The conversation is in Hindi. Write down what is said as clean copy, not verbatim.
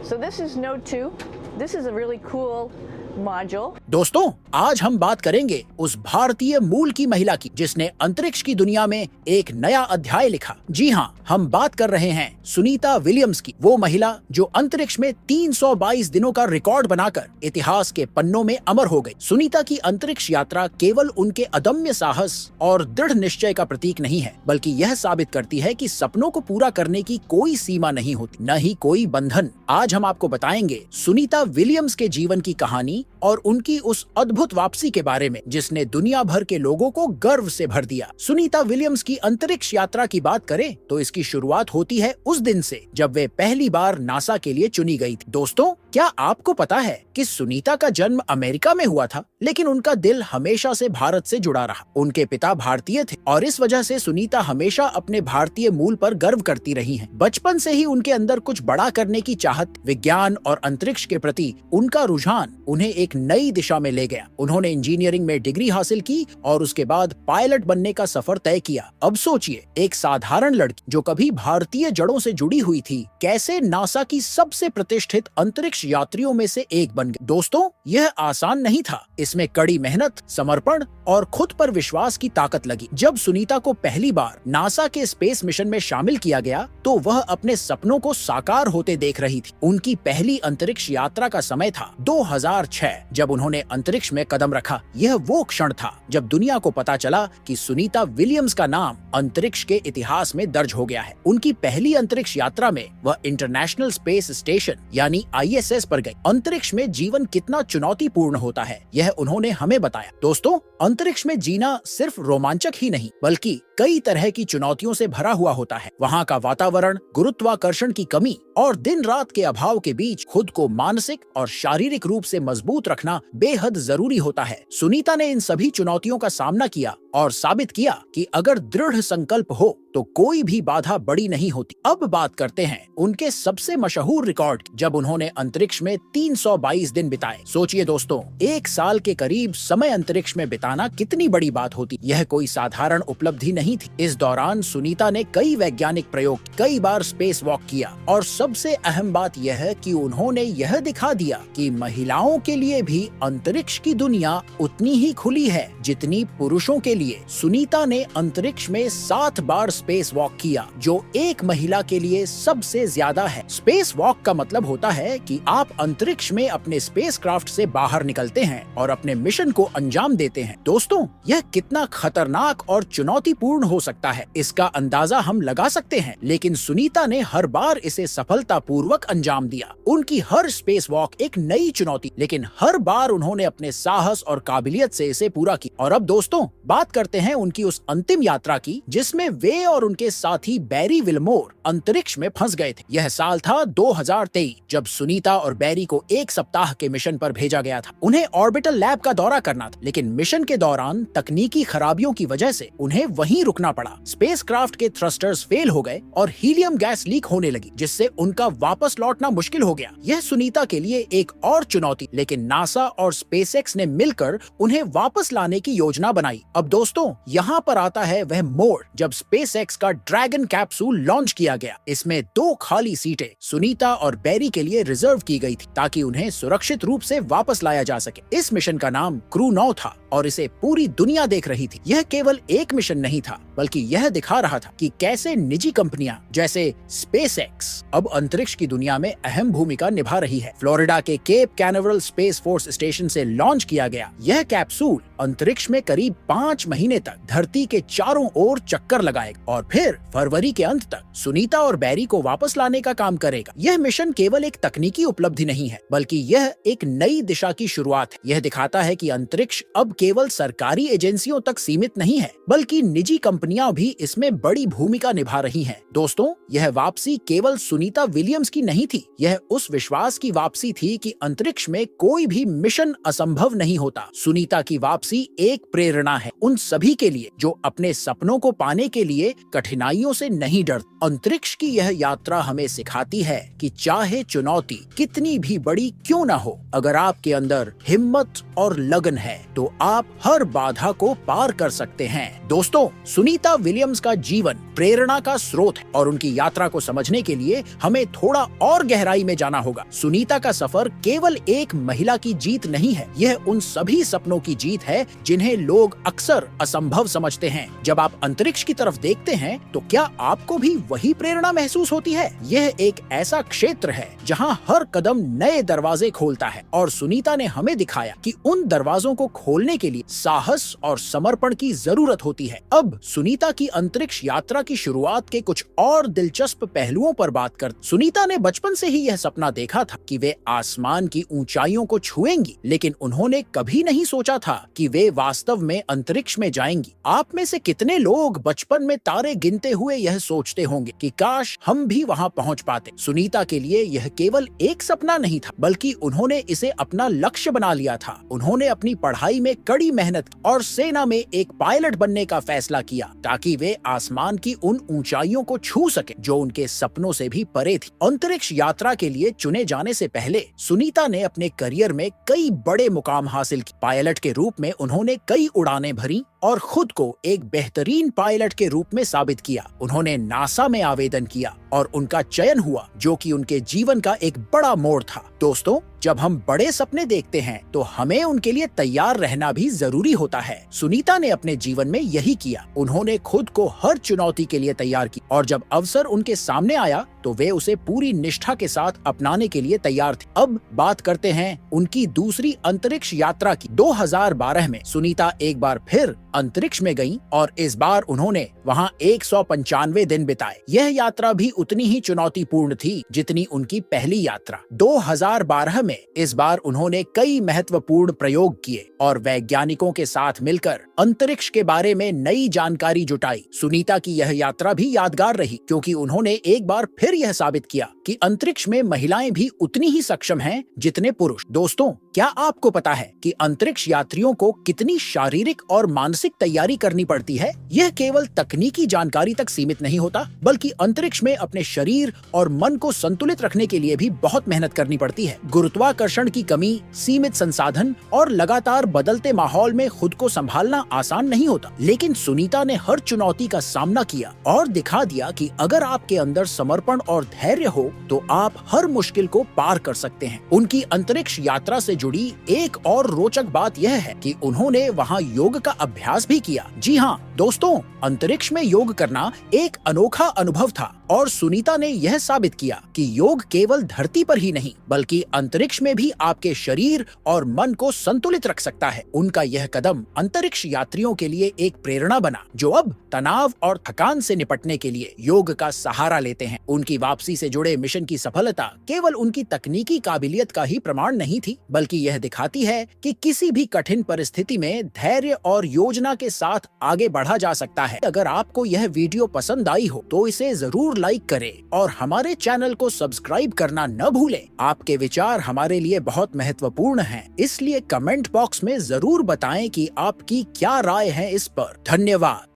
So this is Node 2. This is a really cool module. दोस्तों, आज हम बात करेंगे उस भारतीय मूल की महिला की जिसने अंतरिक्ष की दुनिया में एक नया अध्याय लिखा। जी हाँ, हम बात कर रहे हैं सुनीता विलियम्स की, वो महिला जो अंतरिक्ष में 322 दिनों का रिकॉर्ड बनाकर इतिहास के पन्नों में अमर हो गई। सुनीता की अंतरिक्ष यात्रा केवल उनके अदम्य साहस और दृढ़ निश्चय का प्रतीक नहीं है, बल्कि यह साबित करती है कि सपनों को पूरा करने की कोई सीमा नहीं होती, न ही कोई बंधन। आज हम आपको बताएंगे सुनीता विलियम्स के जीवन की कहानी और उनकी उस अद्भुत वापसी के बारे में जिसने दुनिया भर के लोगों को गर्व से भर दिया। सुनीता विलियम्स की अंतरिक्ष यात्रा की बात करें तो इसकी शुरुआत होती है उस दिन से जब वे पहली बार नासा के लिए चुनी गई थी। दोस्तों, क्या आपको पता है कि सुनीता का जन्म अमेरिका में हुआ था, लेकिन उनका दिल हमेशा से भारत से जुड़ा रहा। उनके पिता भारतीय थे और इस वजह से सुनीता हमेशा अपने भारतीय मूल पर गर्व करती रही हैं। बचपन से ही उनके अंदर कुछ बड़ा करने की चाहत, विज्ञान और अंतरिक्ष के प्रति उनका रुझान उन्हें एक नई दिशा में ले गया। उन्होंने इंजीनियरिंग में डिग्री हासिल की और उसके बाद पायलट बनने का सफर तय किया। अब सोचिए, एक साधारण लड़की जो कभी भारतीय जड़ों से जुड़ी हुई थी, कैसे नासा की सबसे प्रतिष्ठित अंतरिक्ष यात्रियों में से एक बन गई। दोस्तों, यह आसान नहीं था। इसमें कड़ी मेहनत, समर्पण और खुद पर विश्वास की ताकत लगी। जब सुनीता को पहली बार नासा के स्पेस मिशन में शामिल किया गया तो वह अपने सपनों को साकार होते देख रही थी। उनकी पहली अंतरिक्ष यात्रा का समय था 2006, जब उन्होंने अंतरिक्ष में कदम रखा। यह वो क्षण था जब दुनिया को पता चला कि सुनीता विलियम्स का नाम अंतरिक्ष के इतिहास में दर्ज हो गया है। उनकी पहली अंतरिक्ष यात्रा में वह इंटरनेशनल स्पेस स्टेशन यानी ISS पर गई। अंतरिक्ष में जीवन कितना चुनौतीपूर्ण होता है, यह उन्होंने हमें बताया। दोस्तों, अंतरिक्ष में जीना सिर्फ रोमांचक ही नहीं, बल्कि कई तरह की चुनौतियों से भरा हुआ होता है। वहाँ का वातावरण, गुरुत्वाकर्षण की कमी और दिन रात के अभाव के बीच खुद को मानसिक और शारीरिक रूप से मजबूत रखना बेहद जरूरी होता है। सुनीता ने इन सभी चुनौतियों का सामना किया और साबित किया कि अगर दृढ़ संकल्प हो तो कोई भी बाधा बड़ी नहीं होती। अब बात करते हैं उनके सबसे मशहूर रिकॉर्ड की, जब उन्होंने अंतरिक्ष में 322 दिन बिताए। सोचिए दोस्तों, एक साल के करीब समय अंतरिक्ष में बिताना कितनी बड़ी बात होती। यह कोई साधारण उपलब्धि नहीं थी। इस दौरान सुनीता ने कई वैज्ञानिक प्रयोग, कई बार स्पेस वॉक किया और सबसे अहम बात यह है कि उन्होंने यह दिखा दिया कि महिलाओं के लिए भी अंतरिक्ष की दुनिया उतनी ही खुली है जितनी पुरुषों के लिए। सुनीता ने अंतरिक्ष में 7 बार स्पेस वॉक किया, जो एक महिला के लिए सबसे ज्यादा है। स्पेस वॉक का मतलब होता है कि आप अंतरिक्ष में अपने स्पेसक्राफ्ट से बाहर निकलते हैं और अपने मिशन को अंजाम देते हैं। दोस्तों, यह कितना खतरनाक और चुनौतीपूर्ण हो सकता है, इसका अंदाजा हम लगा सकते हैं, लेकिन सुनीता ने हर बार इसे सफलतापूर्वक अंजाम दिया। उनकी हर स्पेस वॉक एक नई चुनौती, लेकिन हर बार उन्होंने अपने साहस और काबिलियत से इसे पूरा किया। और अब दोस्तों, बात करते हैं उनकी उस अंतिम यात्रा की जिसमें वे और उनके साथी बैरी विल्मोर अंतरिक्ष में फंस गए थे। यह साल था 2023, जब सुनीता और बैरी को एक सप्ताह के मिशन पर भेजा गया था। उन्हें ऑर्बिटल लैब का दौरा करना था, लेकिन मिशन के दौरान तकनीकी खराबियों की वजह से उन्हें वहीं रुकना पड़ा। स्पेसक्राफ्ट के थ्रस्टर्स फेल हो गए और हीलियम गैस लीक होने लगी, जिससे उनका वापस लौटना मुश्किल हो गया। यह सुनीता के लिए एक और चुनौती, लेकिन नासा और स्पेसएक्स ने मिलकर उन्हें वापस लाने की योजना बनाई। अब दोस्तों, यहाँ पर आता है वह मोड़ जब स्पेसएक्स का ड्रैगन कैप्सूल लॉन्च किया गया। इसमें 2 खाली सीटें सुनीता और बैरी के लिए रिजर्व की गई थी ताकि उन्हें सुरक्षित रूप से वापस लाया जा सके। इस मिशन का नाम क्रू 9 था और इसे पूरी दुनिया देख रही थी। यह केवल एक मिशन नहीं था, बल्कि यह दिखा रहा था कि कैसे निजी कंपनियां जैसे स्पेसएक्स अब अंतरिक्ष की दुनिया में अहम भूमिका निभा रही है। फ्लोरिडा के cap Canaveral space force station से लॉन्च किया गया यह कैप्सूल अंतरिक्ष में करीब 5 महीने तक धरती के चारों ओर चक्कर लगाएगा और फिर फरवरी के अंत तक सुनीता और बैरी को वापस लाने का काम करेगा। यह मिशन केवल एक तकनीकी उपलब्धि नहीं है, बल्कि यह एक नई दिशा की शुरुआत है। यह दिखाता है कि अंतरिक्ष अब केवल सरकारी एजेंसियों तक सीमित नहीं है, बल्कि निजी कंपनियां भी इसमें बड़ी भूमिका निभा रही हैं। दोस्तों, यह वापसी केवल सुनीता विलियम्स की नहीं थी, यह उस विश्वास की वापसी थी कि अंतरिक्ष में कोई भी मिशन असंभव नहीं होता। सुनीता की वापसी एक प्रेरणा है उन सभी के लिए जो अपने सपनों को पाने के लिए कठिनाइयों से नहीं डरते। अंतरिक्ष की यह यात्रा हमें सिखाती है कि चाहे चुनौती कितनी भी बड़ी क्यों न हो, अगर आपके अंदर हिम्मत और लगन है तो आप हर बाधा को पार कर सकते हैं। दोस्तों, सुनीता विलियम्स का जीवन प्रेरणा का स्रोत है और उनकी यात्रा को समझने के लिए हमें थोड़ा और गहराई में जाना होगा। सुनीता का सफर केवल एक महिला की जीत नहीं है, यह उन सभी सपनों की जीत है जिन्हें लोग अक्सर असंभव समझते हैं। जब आप अंतरिक्ष की तरफ देखते हैं तो क्या आपको भी वही प्रेरणा महसूस होती है? यह एक ऐसा क्षेत्र है जहां हर कदम नए दरवाजे खोलता है और सुनीता ने हमें दिखाया कि उन दरवाजों को खोलने के लिए साहस और समर्पण की जरूरत होती है। अब सुनीता की अंतरिक्ष यात्रा की शुरुआत के कुछ और दिलचस्प पहलुओं पर बात कर। सुनीता ने बचपन से ही यह सपना देखा था कि वे आसमान की ऊंचाइयों को छुएंगी, लेकिन उन्होंने कभी नहीं सोचा था कि वे वास्तव में अंतरिक्ष में जाएंगी। आप में से कितने लोग बचपन में तारे गिनते हुए यह सोचते होंगे कि काश हम भी वहां पहुंच पाते? सुनीता के लिए यह केवल एक सपना नहीं था, बल्कि उन्होंने इसे अपना लक्ष्य बना लिया था। उन्होंने अपनी पढ़ाई में कड़ी मेहनत और सेना में एक पायलट बनने का फैसला किया ताकि वे आसमान की उन ऊंचाइयों को छू सके जो उनके सपनों से भी परे थी। अंतरिक्ष यात्रा के लिए चुने जाने से पहले सुनीता ने अपने करियर में कई बड़े मुकाम हासिल किए। पायलट के रूप में उन्होंने कई उड़ानें भरी और खुद को एक बेहतरीन पायलट के रूप में साबित किया। उन्होंने नासा में आवेदन किया और उनका चयन हुआ, जो कि उनके जीवन का एक बड़ा मोड़ था। दोस्तों, जब हम बड़े सपने देखते हैं तो हमें उनके लिए तैयार रहना भी जरूरी होता है। सुनीता ने अपने जीवन में यही किया। उन्होंने खुद को हर चुनौती के लिए तैयार किया और जब अवसर उनके सामने आया तो वे उसे पूरी निष्ठा के साथ अपनाने के लिए तैयार थे। अब बात करते हैं उनकी दूसरी अंतरिक्ष यात्रा की। 2012 में सुनीता एक बार फिर अंतरिक्ष में गईं और इस बार उन्होंने वहां 195 दिन बिताए। यह यात्रा भी उतनी ही चुनौतीपूर्ण थी जितनी उनकी पहली यात्रा। 2012 में इस बार उन्होंने कई महत्वपूर्ण प्रयोग किए और वैज्ञानिकों के साथ मिलकर अंतरिक्ष के बारे में नई जानकारी जुटाई। सुनीता की यह यात्रा भी यादगार रही क्योंकि उन्होंने एक बार फिर यह साबित किया कि अंतरिक्ष में महिलाएं भी उतनी ही सक्षम हैं जितने पुरुष। दोस्तों, क्या आपको पता है कि अंतरिक्ष यात्रियों को कितनी शारीरिक और मानसिक तैयारी करनी पड़ती है? यह केवल तकनीकी जानकारी तक सीमित नहीं होता, बल्कि अंतरिक्ष में अपने शरीर और मन को संतुलित रखने के लिए भी बहुत मेहनत करनी पड़ती है। गुरुत्वाकर्षण की कमी, सीमित संसाधन और लगातार बदलते माहौल में खुद को संभालना आसान नहीं होता, लेकिन सुनीता ने हर चुनौती का सामना किया और दिखा दिया कि अगर आपके अंदर समर्पण और धैर्य हो तो आप हर मुश्किल को पार कर सकते हैं। उनकी अंतरिक्ष यात्रा से जुड़ी एक और रोचक बात यह है कि उन्होंने वहां योग का अभ्यास भी किया। जी हाँ दोस्तों, अंतरिक्ष में योग करना एक अनोखा अनुभव था और सुनीता ने यह साबित किया कि योग केवल धरती पर ही नहीं बल्कि अंतरिक्ष में भी आपके शरीर और मन को संतुलित रख सकता है। उनका यह कदम अंतरिक्ष यात्रियों के लिए एक प्रेरणा बना जो अब तनाव और थकान से निपटने के लिए योग का सहारा लेते हैं। उनकी वापसी से जुड़े मिशन की सफलता केवल उनकी तकनीकी काबिलियत का ही प्रमाण नहीं थी, बल्कि यह दिखाती है कि किसी भी कठिन परिस्थिति में धैर्य और योजना के साथ आगे बढ़ा जा सकता है। अगर आपको यह वीडियो पसंद आई हो तो इसे जरूर लाइक करें और हमारे चैनल को सब्सक्राइब करना न भूलें। आपके विचार हमारे लिए बहुत महत्वपूर्ण हैं, इसलिए कमेंट बॉक्स में जरूर बताएं कि आपकी क्या राय है इस पर। धन्यवाद।